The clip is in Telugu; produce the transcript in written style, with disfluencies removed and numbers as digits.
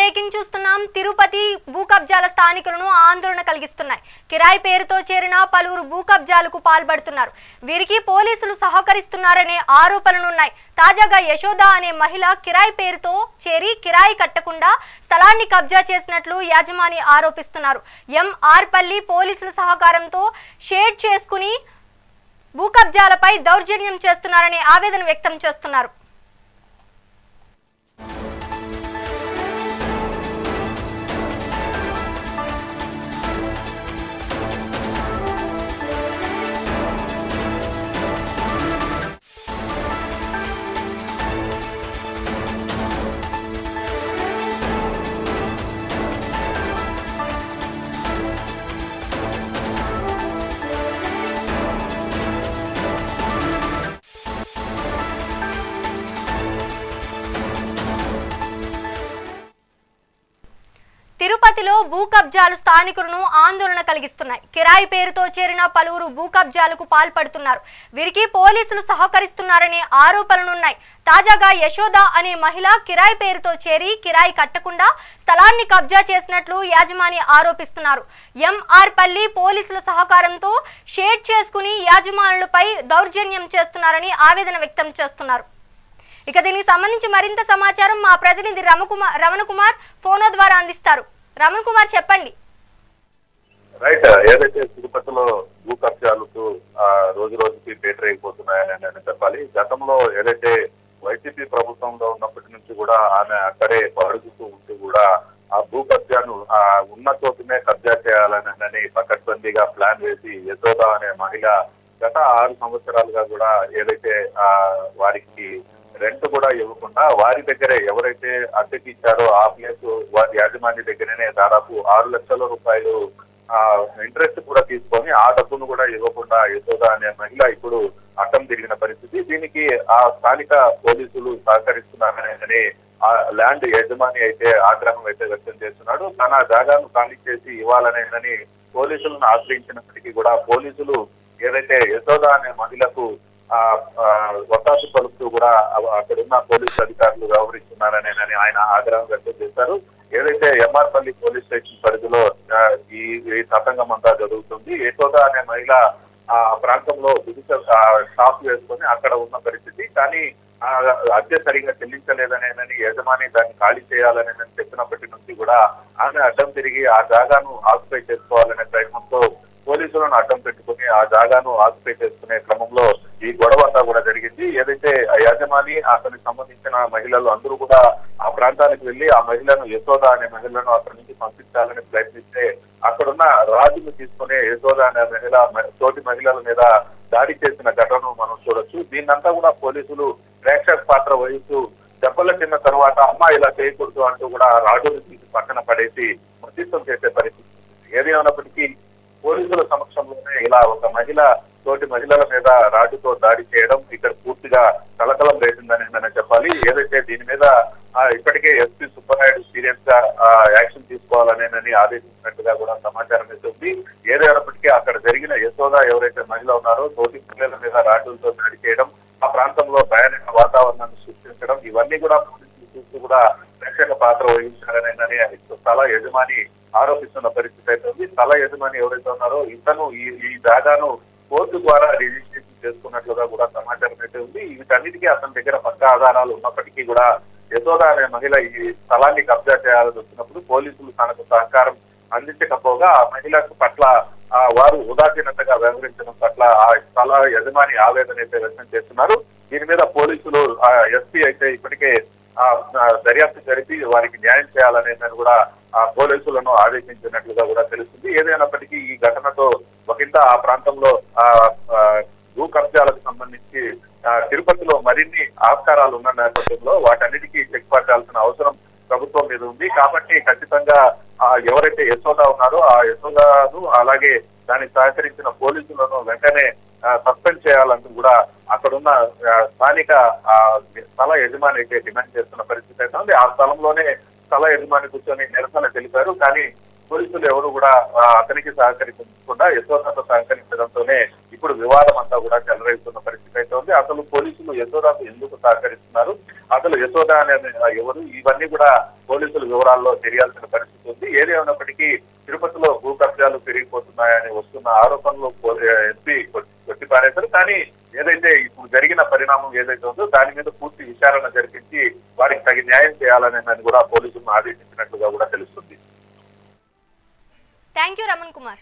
బ్రేకింగ్ చూస్తున్నాం. తిరుపతి భూ కబ్జాల స్థానికులను ఆందోళన కలిగిస్తున్నాయి. కిరాయి పేరుతో చేరిన పలువురు భూ కబ్జాలకు పాల్పడుతున్నారు. వీరికి పోలీసులు సహకరిస్తున్నారనే ఆరోపణలున్నాయి. తాజాగా యశోద అనే మహిళ కిరాయి పేరుతో చేరి కిరాయి కట్టకుండా స్థలాన్ని కబ్జా చేసినట్లు యాజమాని ఆరోపిస్తున్నారు. ఎంఆర్పల్లి పోలీసుల సహకారంతో షేడ్ చేసుకుని భూ కబ్జాలపై దౌర్జన్యం చేస్తున్నారనే ఆవేదన వ్యక్తం చేస్తున్నారు. తిరుపతిలో భూ కబ్జాలు స్థానికులను ఆందోళన కలిగిస్తున్నాయి. కిరాయి పేరుతో చేరిన పలువురు భూ కబ్జాలకు పాల్పడుతున్నారు. వీరికి పోలీసులు సహకరిస్తున్నారనే ఆరోపణలున్నాయి. తాజాగా యశోద అనే మహిళ కిరాయి పేరుతో చేరి కిరాయి కట్టకుండా స్థలాన్ని కబ్జా చేసినట్లు యాజమాని ఆరోపిస్తున్నారు. ఎంఆర్పల్లి పోలీసుల సహకారంతో షేడ్ చేసుకుని యాజమానులపై దౌర్జన్యం చేస్తున్నారని ఆవేదన వ్యక్తం చేస్తున్నారు. ఇక దీనికి సంబంధించి మరింత సమాచారం మా ప్రతినిధి రమణ కుమార్ ఫోన్ ద్వారా అందిస్తారు. రమణ కుమార్, చెప్పండి. రైట్, ఏదైతే తిరుపతిలో భూ కబ్జాలకు రోజు రోజుకి పేటరైపోతున్నాయని చెప్పాలి. గతంలో ఏదైతే వైసీపీ ప్రభుత్వంలో ఉన్నప్పటి నుంచి కూడా ఆమె అక్కడే అడుగుతూ ఉంటూ కూడా ఆ భూ కబ్జాను ఉన్న చోటునే కబ్జా చేయాలని పకడ్బందీగా ప్లాన్ వేసి యశోద అనే మహిళ గత 6 సంవత్సరాలుగా కూడా ఏదైతే వారికి రెంట్ కూడా ఇవ్వకుండా వారి దగ్గరే ఎవరైతే అద్దెకి ఇచ్చారో ఆ ప్లేస్ వారి యాజమాన్య దగ్గరనే దాదాపు 6 లక్షల రూపాయలు ఇంట్రెస్ట్ కూడా తీసుకొని ఆ డబ్బును కూడా ఇవ్వకుండా యశోద అనే మహిళ ఇప్పుడు అడ్డం తిరిగిన పరిస్థితి. దీనికి ఆ స్థానిక పోలీసులు సహకరిస్తున్నారని ఆ ల్యాండ్ యజమాని అయితే ఆగ్రహం అయితే వ్యక్తం చేస్తున్నాడు. తన జాగాను ఖాళీ చేసి ఇవ్వాలనేదని పోలీసులను ఆశ్రయించినప్పటికీ కూడా పోలీసులు ఏదైతే యశోద అనే మహిళకు వత్తాసు పలుకుతూ కూడా అక్కడున్న పోలీసు అధికారులు వ్యవహరిస్తున్నారని ఆయన ఆగ్రహం వ్యక్తం చేశారు. ఏదైతే ఎంఆర్పల్లి పోలీస్ స్టేషన్ పరిధిలో ఈ తతంగం అంతా జరుగుతుంది. యశోద అనే మహిళ ఆ ప్రాంతంలో షాప్ వేసుకొని అక్కడ ఉన్న పరిస్థితి. కానీ అద్దె సరిగా చెల్లించలేదనేనని యజమాని దాన్ని ఖాళీ చేయాలని చెప్పినప్పటి నుంచి కూడా ఆమె అడ్డం తిరిగి ఆ జాగాను ఆక్యుపై చేసుకోవాలనే ప్రయత్నంతో పోలీసులను అడ్డం పెట్టుకుని ఆ జాగాను ఆక్యుపై చేసుకునే క్రమంలో ఈ గొడవ అంతా కూడా జరిగింది. ఏదైతే యజమాని అతనికి సంబంధించిన మహిళలు అందరూ కూడా ఆ ప్రాంతానికి వెళ్లి ఆ మహిళను యశోద అనే మహిళను అక్కడి నుంచి పంపించాలని ప్రయత్నిస్తే అక్కడున్న రాజును తీసుకునే యశోద అనే మహిళ తోటి మహిళల మీద దాడి చేసిన ఘటనను మనం చూడొచ్చు. దీన్నంతా కూడా పోలీసులు ప్రేక్షక పాత్ర వహిస్తూ దెబ్బలు తిన్న తర్వాత అమ్మ ఇలా చేయకూడదు అంటూ కూడా రాజును తీసి పక్కన పడేసి మధ్యస్థం చేసే పరిస్థితి. ఏది ఉన్నప్పటికీ పోలీసుల సమక్షంలోనే ఇలా ఒక మహిళ తోటి మహిళల మీద రాజుతో దాడి చేయడం ఇక్కడ పూర్తిగా కలకలం రేసిందని చెప్పాలి. ఏదైతే దీని మీద ఇప్పటికే ఎస్పీ సుబ్బనాయుడు సీరియస్ గా యాక్షన్ తీసుకోవాలనేనని ఆదేశించినట్టుగా కూడా సమాచారం ఇస్తుంది. ఏదైనప్పటికీ అక్కడ జరిగిన యశోద ఎవరైతే మహిళ ఉన్నారో తోటి మహిళల మీద రాజులతో దాడి చేయడం, ఆ ప్రాంతంలో భయానక వాతావరణాన్ని సృష్టించడం, ఇవన్నీ కూడా పోలీసులు చూస్తూ కూడా ప్రేక్షక పాత్ర వహించారనేనని స్థల యజమాని ఆరోపిస్తున్న పరిస్థితి అయితే ఉంది. స్థల యజమాని ఎవరైతే ఉన్నారో ఇతను ఈ జాగాను కోర్టు ద్వారా రిజిస్ట్రేషన్ చేసుకున్నట్లుగా కూడా సమాచారం అయితే ఉంది. వీటన్నిటికీ అతని దగ్గర పక్కా ఆధారాలు ఉన్నప్పటికీ కూడా యశోద అనే మహిళ ఈ స్థలాన్ని కబ్జా చేయాలని వచ్చినప్పుడు పోలీసులు తనకు సహకారం అందించకపోగా ఆ మహిళకు పట్ల వారు ఉదాసీనతగా వ్యవహరించడం పట్ల ఆ స్థల యజమాని ఆవేదన అయితే వ్యక్తం చేస్తున్నారు. దీని మీద పోలీసులు ఎస్పీ అయితే ఇప్పటికే దర్యాప్తు జరిపి వారికి న్యాయం చేయాలనేది కూడా పోలీసులను ఆదేశించినట్లుగా కూడా తెలుస్తుంది. ఏదైనప్పటికీ ఈ ఘటనతో ఒకంత ఆ ప్రాంతంలో భూ కబ్జాలకు సంబంధించి తిరుపతిలో మరిన్ని ఆస్కారాలు ఉన్న నేపథ్యంలో వాటన్నిటికీ చెక్ పట్టాల్సిన అవసరం ప్రభుత్వం మీద ఉంది. కాబట్టి ఖచ్చితంగా ఎవరైతే యశోద ఉన్నారో ఆ యశోదను అలాగే దానికి సహకరించిన పోలీసులను వెంటనే సస్పెండ్ చేయాలంటూ కూడా అక్కడున్న స్థానిక స్థల యజమాని అయితే డిమాండ్ చేస్తున్న పరిస్థితి అయితే ఉంది. ఆ స్థలంలోనే స్థల యజమాని కూర్చొని నిరసన తెలిపారు. కానీ పోలీసులు ఎవరు కూడా అతనికి సహకరించకుండా యశోదతో సహకరించడంతోనే ఇప్పుడు వివాదం అంతా కూడా చెలరేగుతున్న పరిస్థితి అయితే ఉంది. అసలు పోలీసులు యశోదకు ఎందుకు సహకరిస్తున్నారు, అసలు యశోద అనే ఎవరు, ఇవన్నీ కూడా పోలీసులు వివరాల్లో తెలియాల్సిన పరిస్థితి ఉంది. ఏదేమైనప్పటికీ తిరుపతిలో భూ కబ్జాలు పెరిగిపోతున్నాయని వస్తున్న ఆరోపణలు ఎంపీ కొట్టిపారేశారు. కానీ ఏదైతే ఇప్పుడు జరిగిన పరిణామం ఏదైతే ఉందో దాని మీద పూర్తి విచారణ జరిపించి వారికి తగిన న్యాయం చేయాలని కూడా పోలీసులను ఆదేశించినట్లుగా కూడా తెలుస్తుంది. Thank you Raman Kumar.